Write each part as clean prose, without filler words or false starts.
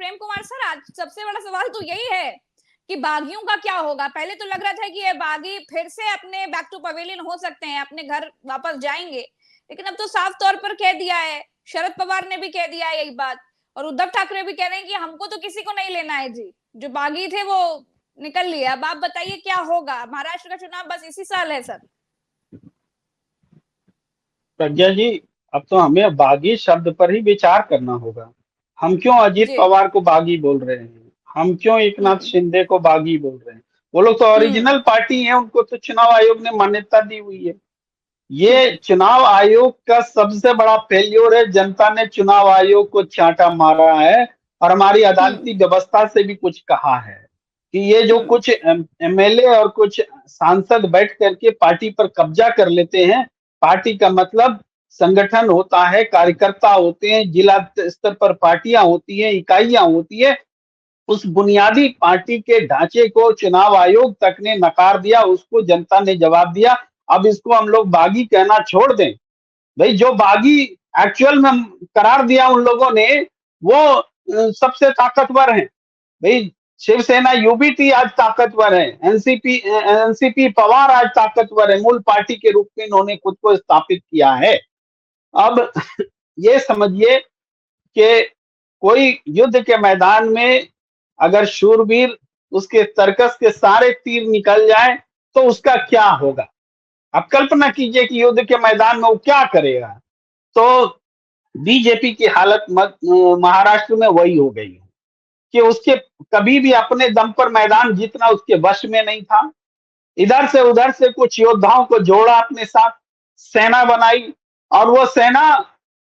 Prem Kumar sir, आज सबसे बड़ा सवाल तो यही है कि बागियों का क्या होगा। पहले तो लग रहा था कि ये बागी फिर से अपने बैक टू पवेलियन हो सकते हैं, अपने घर वापस जाएंगे, लेकिन अब तो साफ तौर पर कह दिया है, शरद पवार ने भी कह दिया है यही बात, और उद्धव ठाकरे भी कह रहे हैं कि हमको तो किसी को नहीं लेना है जी, जो बागी थे वो निकल लिया। अब आप बताइए क्या होगा। महाराष्ट्र का चुनाव बस इसी साल है सर। प्रज्ञा जी, अब तो हमें बागी शब्द पर ही विचार करना होगा। हम क्यों अजीत जी। पवार को बागी बोल रहे हैं? हम क्यों एकनाथ हम्म। शिंदे को बागी बोल रहे हैं? वो लोग तो हम्म। ओरिजिनल पार्टी है, उनको तो चुनाव आयोग ने मान्यता दी हुई है। हम्म। ये चुनाव आयोग का सबसे बड़ा फेल्योर है। जनता ने चुनाव आयोग को चांटा मारा है और हमारी हम्म। अदालती व्यवस्था से भी कुछ कहा है कि ये जो हम्म। कुछ एमएलए और कुछ सांसद बैठ करके पार्टी पर कब्जा कर लेते हैं। पार्टी का मतलब संगठन होता है, कार्यकर्ता होते हैं, जिला स्तर पर पार्टियां होती हैं, इकाइयां होती है। उस बुनियादी पार्टी के ढांचे को चुनाव आयोग तक ने नकार दिया, उसको जनता ने जवाब दिया। अब इसको हम लोग बागी कहना छोड़ दें। भाई जो बागी एक्चुअल में करार दिया उन लोगों ने, वो सबसे ताकतवर हैं। भाई शिवसेना यूबीटी आज ताकतवर है, एनसीपी पवार आज ताकतवर है, मूल पार्टी के रूप में इन्होंने खुद को स्थापित किया है। अब ये समझिए कि कोई युद्ध के मैदान में अगर शूरवीर उसके तर्कस के सारे तीर निकल जाए तो उसका क्या होगा? आप कल्पना कीजिए कि युद्ध के मैदान में वो क्या करेगा। तो बीजेपी की हालत महाराष्ट्र में वही हो गई है कि उसके कभी भी अपने दम पर मैदान जीतना उसके वश में नहीं था। इधर से उधर से कुछ योद्धाओं को जोड़ा अपने साथ, सेना बनाई, और वो सेना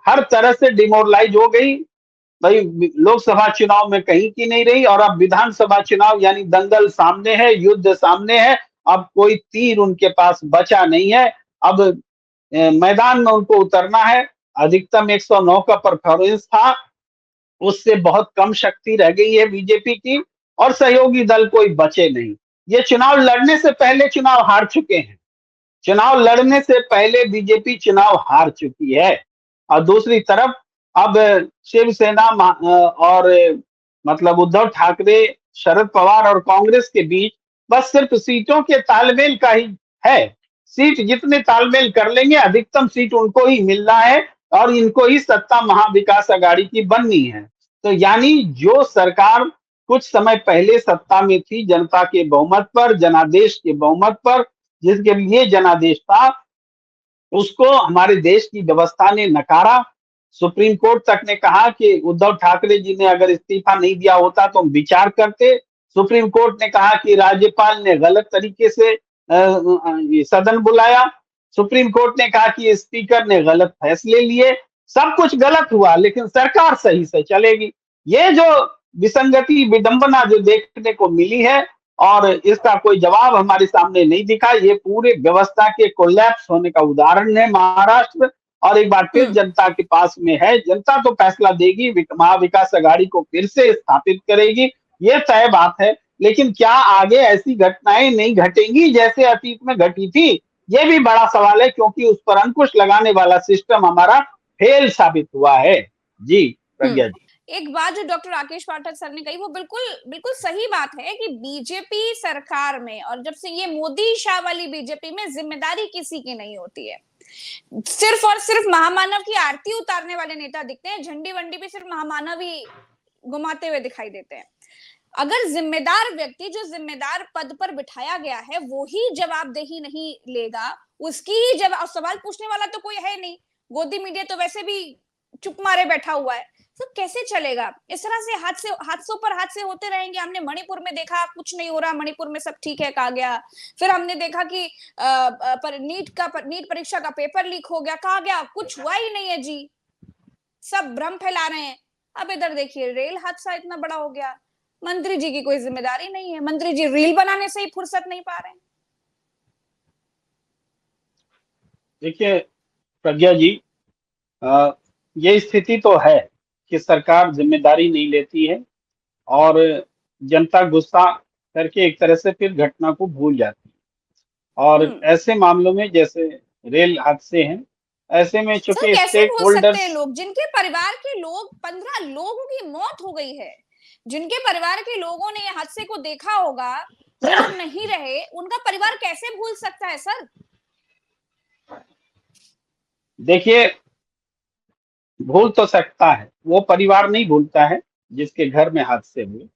हर तरह से डिमोरलाइज हो गई। भाई लोकसभा चुनाव में कहीं की नहीं रही और अब विधानसभा चुनाव यानी दंगल सामने है, युद्ध सामने है। अब कोई तीर उनके पास बचा नहीं है। अब मैदान में उनको उतरना है। अधिकतम 109 का परफॉर्मेंस था, उससे बहुत कम शक्ति रह गई है बीजेपी की, और सहयोगी दल कोई बचे नहीं। ये चुनाव लड़ने से पहले चुनाव हार चुके हैं। चुनाव लड़ने से पहले बीजेपी चुनाव हार चुकी है। और दूसरी तरफ अब शिवसेना और मतलब उद्धव ठाकरे, शरद पवार और कांग्रेस के बीच बस सिर्फ सीटों के तालमेल का ही है। सीट जितने तालमेल कर लेंगे अधिकतम सीट उनको ही मिलना है और इनको ही सत्ता महाविकास अघाड़ी की बननी है। तो यानी जो सरकार कुछ समय पहले सत्ता में थी जनता के बहुमत पर, जनादेश के बहुमत पर, जिसके लिए जनादेश था, उसको हमारे देश की व्यवस्था ने नकारा। सुप्रीम कोर्ट तक ने कहा कि उद्धव ठाकरे जी ने अगर इस्तीफा नहीं दिया होता तो हम विचार करते। सुप्रीम कोर्ट ने कहा कि राज्यपाल ने गलत तरीके से ये सदन बुलाया। सुप्रीम कोर्ट ने कहा कि स्पीकर ने गलत फैसले लिए। सब कुछ गलत हुआ लेकिन सरकार सही से चलेगी। ये जो विसंगति, विडंबना जो देखने को मिली है और इसका कोई जवाब हमारे सामने नहीं दिखा, ये पूरे व्यवस्था के कोलैप्स होने का उदाहरण है महाराष्ट्र। और एक बार फिर हम्म। जनता के पास में है, जनता तो फैसला देगी, महाविकास अघाड़ी को फिर से स्थापित करेगी, ये तय बात है। लेकिन क्या आगे ऐसी घटनाएं नहीं घटेंगी जैसे अतीत में घटी थी? ये भी बड़ा सवाल है, क्योंकि उस पर अंकुश लगाने वाला सिस्टम हमारा फेल साबित हुआ है। जी प्रज्ञा जी। एक बात जो डॉक्टर राकेश पाठक सर ने कही वो बिल्कुल बिल्कुल सही बात है कि बीजेपी सरकार में, और जब से ये मोदी शाह वाली बीजेपी में, जिम्मेदारी किसी की नहीं होती है। सिर्फ और सिर्फ महामानव की आरती उतारने वाले नेता दिखते हैं, झंडी वंडी भी सिर्फ महामानव ही घुमाते हुए दिखाई देते हैं। अगर जिम्मेदार व्यक्ति जो जिम्मेदार पद पर बिठाया गया है वो ही जवाबदेही नहीं लेगा, उसकी ही जवाब, सवाल पूछने वाला तो कोई है नहीं, गोदी मीडिया तो वैसे भी चुप मारे बैठा हुआ है, तो कैसे चलेगा? इस तरह से हादसों पर हादसे होते रहेंगे। हमने मणिपुर में देखा कुछ नहीं हो रहा, मणिपुर में सब ठीक है कहा गया। फिर हमने देखा कि पर नीट परीक्षा का पेपर लीक हो गया, कहा गया कुछ हुआ ही नहीं है जी, सब भ्रम फैला रहे हैं। अब इधर देखिए रेल हादसा इतना बड़ा हो गया, मंत्री जी की कोई जिम्मेदारी नहीं है, मंत्री जी रील बनाने से ही फुर्सत नहीं पा रहे हैं। देखिए प्रज्ञा जी, ये स्थिति तो है कि सरकार जिम्मेदारी नहीं लेती है और जनता गुस्सा करके एक तरह से फिर घटना को भूल जाती है। और हम्म। ऐसे मामलों में जैसे रेल हादसे हैं, ऐसे में सर चूंकि कैसे स्टेक भूल सकते होल्डर्स। हैं लोग जिनके परिवार के लोग, 15 लोगों की मौत हो गई है, जिनके परिवार के लोगों ने हादसे को देखा होगा, जो लोग नहीं रहे, उनका परिवार कैसे भूल सकता है सर? देखिए, भूल तो सकता है, वो परिवार नहीं भूलता है जिसके घर में हादसे हुए,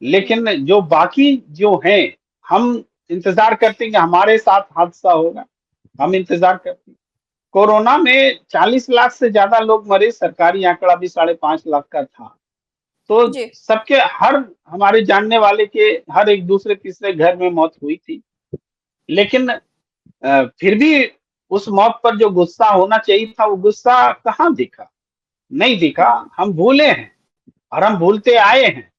लेकिन जो बाकी जो हैं, हम इंतजार करते हैं कि हमारे साथ हादसा होगा, हम इंतजार करते हैं। कोरोना में 40 लाख से ज्यादा लोग मरे, सरकारी आंकड़ा भी 5.5 लाख का था। तो जी। सबके, हर हमारे जानने वाले के हर एक दूसरे तीसरे घर में मौत हुई थी, लेकिन फिर भी उस मौत पर जो गुस्सा होना चाहिए था, वो गुस्सा कहाँ दिखा? नहीं दिखा। हम भूले हैं और हम भूलते आए हैं।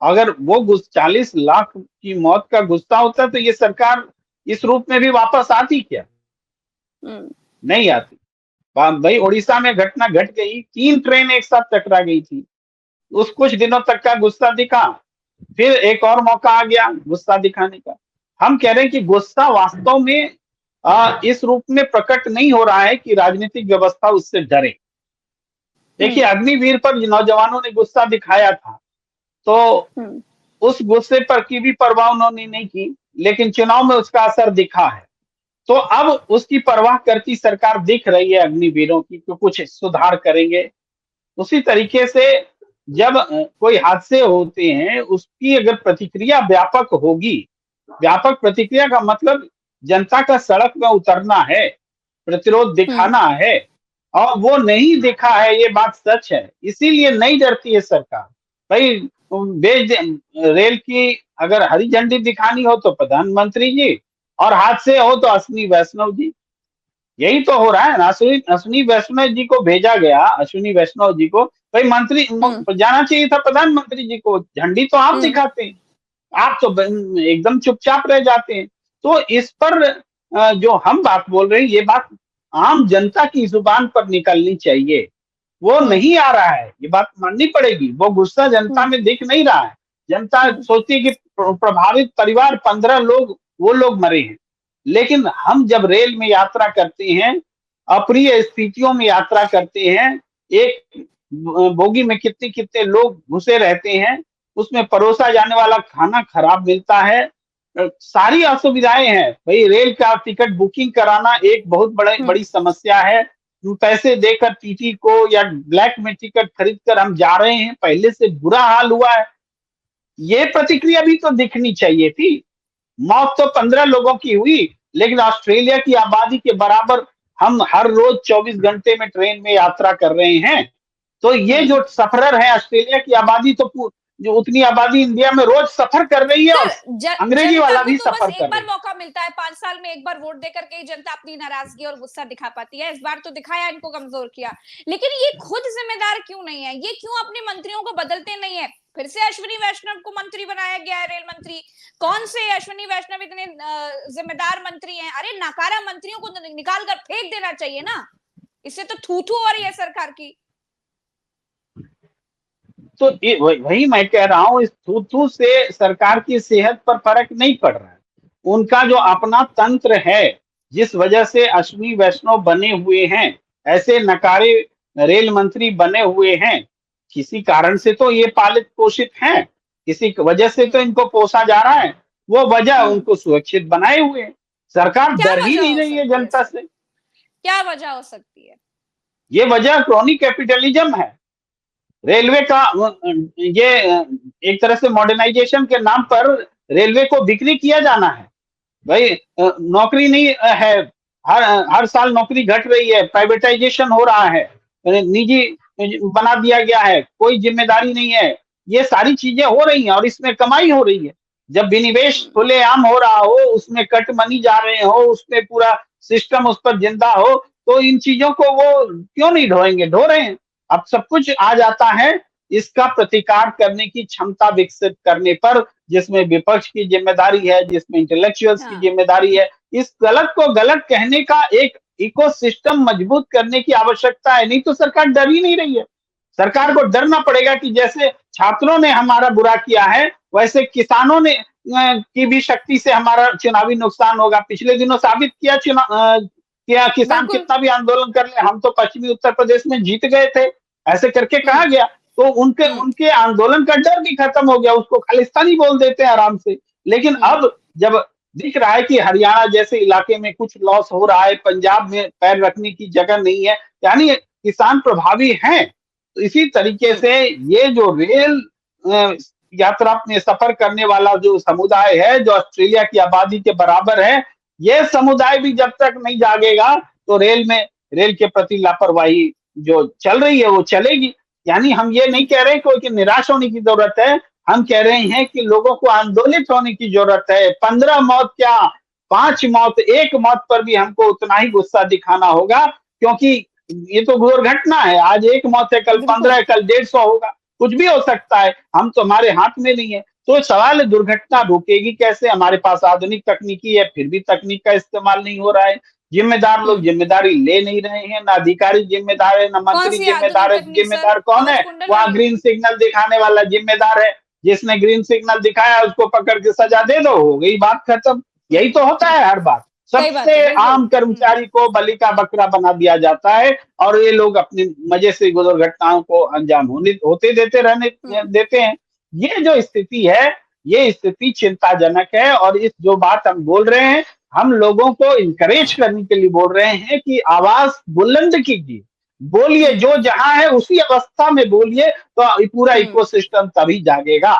अगर वो 40 लाख की मौत का गुस्सा होता तो ये सरकार इस रूप में भी वापस आती क्या? नहीं आती। भाई, उड़ीसा में घटना घट गई, 3 ट्रेन एक साथ टकरा गई थी, उस कुछ दिनों तक का गुस्सा दिखा, फिर एक और मौका आ गया गुस्सा दिखाने का। हम कह रहे हैं कि गुस्सा वास्तव में इस रूप में प्रकट नहीं हो रहा है कि राजनीतिक व्यवस्था उससे डरे। देखिए, अग्निवीर पर नौजवानों ने गुस्सा दिखाया था, तो उस गुस्से पर की भी परवाह उन्होंने नहीं की, लेकिन चुनाव में उसका असर दिखा है। तो अब उसकी परवाह करती सरकार दिख रही है अग्निवीरों की, तो कुछ सुधार करेंगे। उसी तरीके से जब कोई हादसे होते हैं, उसकी अगर प्रतिक्रिया व्यापक होगी, व्यापक प्रतिक्रिया का मतलब जनता का सड़क में उतरना है, प्रतिरोध दिखाना है, और वो नहीं दिखा है, ये बात सच है। इसीलिए नहीं डरती है सरकार। भाई, रेल की अगर हरी झंडी दिखानी हो तो प्रधानमंत्री जी, और हादसे हो तो अश्विनी वैष्णव जी। यही तो हो रहा है ना। अश्विनी वैष्णव जी को भेजा गया, अश्विनी वैष्णव जी को, भाई मंत्री जाना चाहिए था प्रधानमंत्री जी को। झंडी तो आप दिखाते हैं, आप तो एकदम चुपचाप रह जाते हैं। तो इस पर जो हम बात बोल रहे हैं, ये बात आम जनता की जुबान पर निकलनी चाहिए। वो नहीं आ रहा है, ये बात माननी पड़ेगी। वो गुस्सा जनता में दिख नहीं रहा है। जनता सोचती है कि प्रभावित परिवार 15 लोग, वो लोग मरे हैं, लेकिन हम जब रेल में यात्रा करते हैं, अप्रिय स्थितियों में यात्रा करते हैं, एक बोगी में कितने कितने लोग घुसे रहते हैं, उसमें परोसा जाने वाला खाना खराब मिलता है, सारी असुविधाएं हैं। भाई, रेल का टिकट बुकिंग कराना एक बहुत बड़ी समस्या है। पैसे देकर टीटी को या ब्लैक में टिकट खरीद कर हम जा रहे हैं, पहले से बुरा हाल हुआ है। ये प्रतिक्रिया भी तो दिखनी चाहिए थी। मौत तो 15 लोगों की हुई, लेकिन ऑस्ट्रेलिया की आबादी के बराबर हम हर रोज 24 घंटे में ट्रेन में यात्रा कर रहे हैं। तो ये जो सफरर है ऑस्ट्रेलिया की आबादी, तो जो उतनी आबादी इंडिया में रोज सफर कर रही है, और अंग्रेजी वाला भी सफर कर रहा है। एक बार मौका मिलता है 5 साल में एक बार वोट देकर के जनता अपनी नाराजगी और गुस्सा दिखा पाती है। इस बार तो दिखाया, इनको कमजोर किया, लेकिन ये खुद जिम्मेदार क्यों नहीं है? ये क्यों अपने मंत्रियों को बदलते नहीं है? फिर से अश्विनी वैष्णव को मंत्री बनाया गया है, रेल मंत्री। कौन से अश्विनी वैष्णव इतने जिम्मेदार मंत्री हैं? अरे नाकारा मंत्रियों को निकाल कर फेंक देना चाहिए ना, इससे तो थू थू हो रही है सरकार की। तो वही मैं कह रहा हूँ, इस थू से सरकार की सेहत पर फर्क नहीं पड़ रहा है। उनका जो अपना तंत्र है, जिस वजह से अश्विनी वैष्णव बने हुए हैं, ऐसे नकारे रेल मंत्री बने हुए हैं, किसी कारण से तो ये पालित पोषित हैं, किसी वजह से तो इनको पोसा जा रहा है। वो वजह उनको सुरक्षित बनाए हुए हैं। सरकार डर ही नहीं रही है जनता से। क्या वजह हो सकती है? ये वजह क्रोनिक कैपिटलिज्म है। रेलवे का ये एक तरह से मॉडर्नाइजेशन के नाम पर रेलवे को बिक्री किया जाना है। भाई, नौकरी नहीं है, हर साल नौकरी घट रही है, प्राइवेटाइजेशन हो रहा है, निजी बना दिया गया है, कोई जिम्मेदारी नहीं है। ये सारी चीजें हो रही हैं और इसमें कमाई हो रही है। जब विनिवेश खुलेआम हो रहा हो, उसमें कट मनी जा रहे हो, उसमें पूरा सिस्टम उस पर जिंदा हो, तो इन चीजों को वो क्यों नहीं ढोएंगे? ढो रहे हैं। अब सब कुछ आ जाता है इसका प्रतिकार करने की क्षमता विकसित करने पर, जिसमें विपक्ष की जिम्मेदारी है, जिसमें इंटेलेक्चुअल्स की जिम्मेदारी है। इस गलत को गलत कहने का एक इकोसिस्टम मजबूत करने की आवश्यकता है, नहीं तो सरकार डर ही नहीं रही है। सरकार को डरना पड़ेगा कि जैसे छात्रों ने हमारा बुरा किया है, वैसे किसानों ने की भी शक्ति से हमारा चुनावी नुकसान होगा। पिछले दिनों साबित किया किया किसान कितना भी आंदोलन कर ले, हम तो पश्चिमी उत्तर प्रदेश में जीत गए थे, ऐसे करके कहा गया। तो उनके उनके आंदोलन का डर भी खत्म हो गया, उसको खालिस्तानी बोल देते हैं आराम से। लेकिन अब जब दिख रहा है कि हरियाणा जैसे इलाके में कुछ लॉस हो रहा है, पंजाब में पैर रखने की जगह नहीं है, यानी किसान प्रभावी हैं। तो इसी तरीके से ये जो रेल यात्रा में सफर करने वाला जो समुदाय है, जो ऑस्ट्रेलिया की आबादी के बराबर है, ये समुदाय भी जब तक नहीं जागेगा तो रेल के प्रति लापरवाही जो चल रही है वो चलेगी। यानी हम ये नहीं कह रहे कि निराश होने की जरूरत है, हम कह रहे हैं कि लोगों को आंदोलित होने की जरूरत है। 15 मौत क्या, 5 मौत, 1 मौत पर भी हमको उतना ही गुस्सा दिखाना होगा, क्योंकि ये तो दुर्घटना है। आज 1 मौत है, कल 15 है, कल 150 होगा, कुछ भी हो सकता है, हम तो हमारे हाथ में नहीं है। तो सवाल है दुर्घटना रोकेगी कैसे? हमारे पास आधुनिक तकनीकी है, फिर भी तकनीक का इस्तेमाल नहीं हो रहा है। जिम्मेदार लोग जिम्मेदारी ले नहीं रहे हैं, ना अधिकारी जिम्मेदार है, ना मंत्री जिम्मेदार है। जिम्मेदार कौन है? वहां ग्रीन सिग्नल दिखाने वाला जिम्मेदार है। जिसने ग्रीन सिग्नल दिखाया उसको पकड़ के सजा दे दो, हो गई बात खत्म। यही तो होता है हर बार, सबसे आम कर्मचारी को बलि का बकरा बना दिया जाता है और ये लोग अपने मजे से दुर्घटनाओं को अंजाम होते देते हैं। ये जो स्थिति है, ये स्थिति चिंताजनक है। और इस जो बात हम बोल रहे हैं, हम लोगों को इनकरेज करने के लिए बोल रहे हैं कि आवाज बुलंद कीजिए, बोलिए, जो जहां है उसी अवस्था में बोलिए, तो पूरा इकोसिस्टम तभी जागेगा।